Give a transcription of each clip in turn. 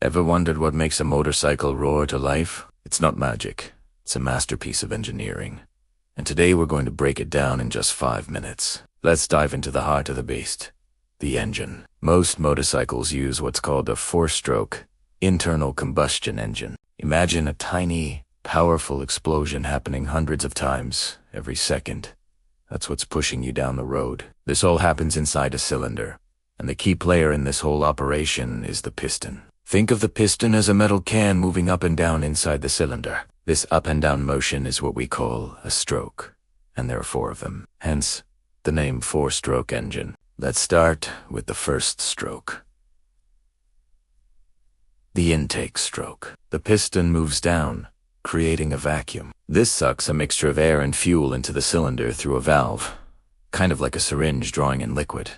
Ever wondered what makes a motorcycle roar to life? It's not magic. It's a masterpiece of engineering. And today we're going to break it down in just 5 minutes. Let's dive into the heart of the beast, the engine. Most motorcycles use what's called a 4-stroke internal combustion engine. Imagine a tiny, powerful explosion happening hundreds of times every second. That's what's pushing you down the road. This all happens inside a cylinder, and the key player in this whole operation is the piston. Think of the piston as a metal can moving up and down inside the cylinder. This up and down motion is what we call a stroke, and there are 4 of them. Hence, the name 4-stroke engine. Let's start with the first stroke. The intake stroke. The piston moves down, creating a vacuum. This sucks a mixture of air and fuel into the cylinder through a valve, kind of like a syringe drawing in liquid.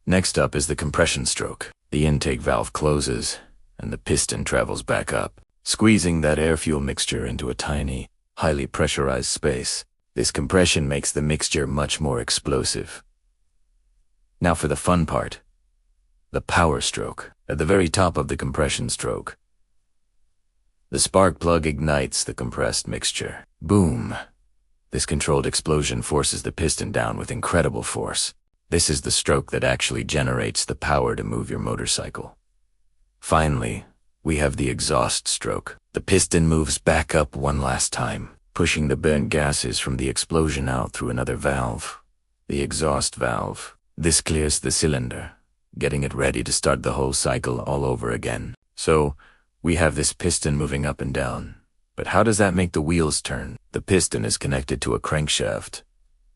Next up is the compression stroke. The intake valve closes, and the piston travels back up, squeezing that air-fuel mixture into a tiny, highly pressurized space. This compression makes the mixture much more explosive. Now for the fun part, the power stroke. At the very top of the compression stroke, the spark plug ignites the compressed mixture. Boom! This controlled explosion forces the piston down with incredible force. This is the stroke that actually generates the power to move your motorcycle. Finally, we have the exhaust stroke. The piston moves back up one last time, pushing the burnt gases from the explosion out through another valve, the exhaust valve. This clears the cylinder, getting it ready to start the whole cycle all over again. So, we have this piston moving up and down. But how does that make the wheels turn? The piston is connected to a crankshaft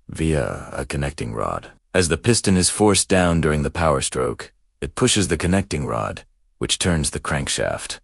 via a connecting rod. As the piston is forced down during the power stroke, it pushes the connecting rod, which turns the crankshaft.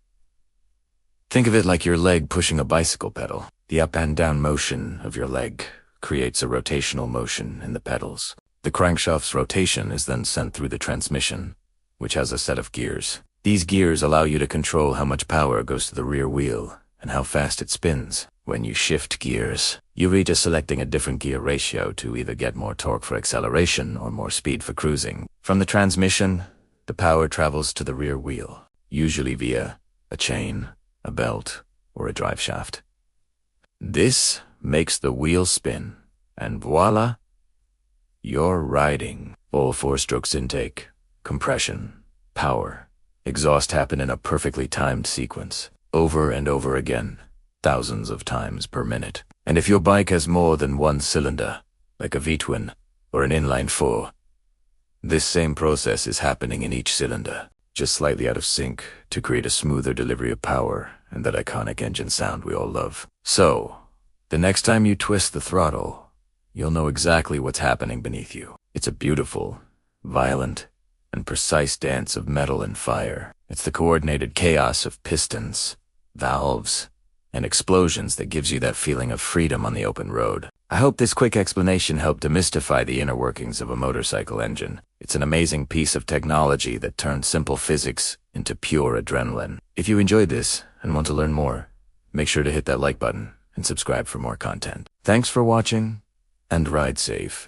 Think of it like your leg pushing a bicycle pedal. The up and down motion of your leg creates a rotational motion in the pedals. The crankshaft's rotation is then sent through the transmission, which has a set of gears. These gears allow you to control how much power goes to the rear wheel and how fast it spins. When you shift gears, you're either selecting a different gear ratio to either get more torque for acceleration or more speed for cruising. From the transmission, the power travels to the rear wheel, usually via a chain, a belt, or a drive shaft. This makes the wheel spin, and voila, you're riding. All 4 strokes intake, compression, power, exhaust happen in a perfectly timed sequence, over and over again, thousands of times per minute. And if your bike has more than one cylinder, like a V-twin or an inline 4, this same process is happening in each cylinder, just slightly out of sync to create a smoother delivery of power and that iconic engine sound we all love. So, the next time you twist the throttle, you'll know exactly what's happening beneath you. It's a beautiful, violent, and precise dance of metal and fire. It's the coordinated chaos of pistons, valves, and explosions that gives you that feeling of freedom on the open road. I hope this quick explanation helped demystify the inner workings of a motorcycle engine. It's an amazing piece of technology that turns simple physics into pure adrenaline. If you enjoyed this and want to learn more, make sure to hit that like button and subscribe for more content. Thanks for watching, and ride safe.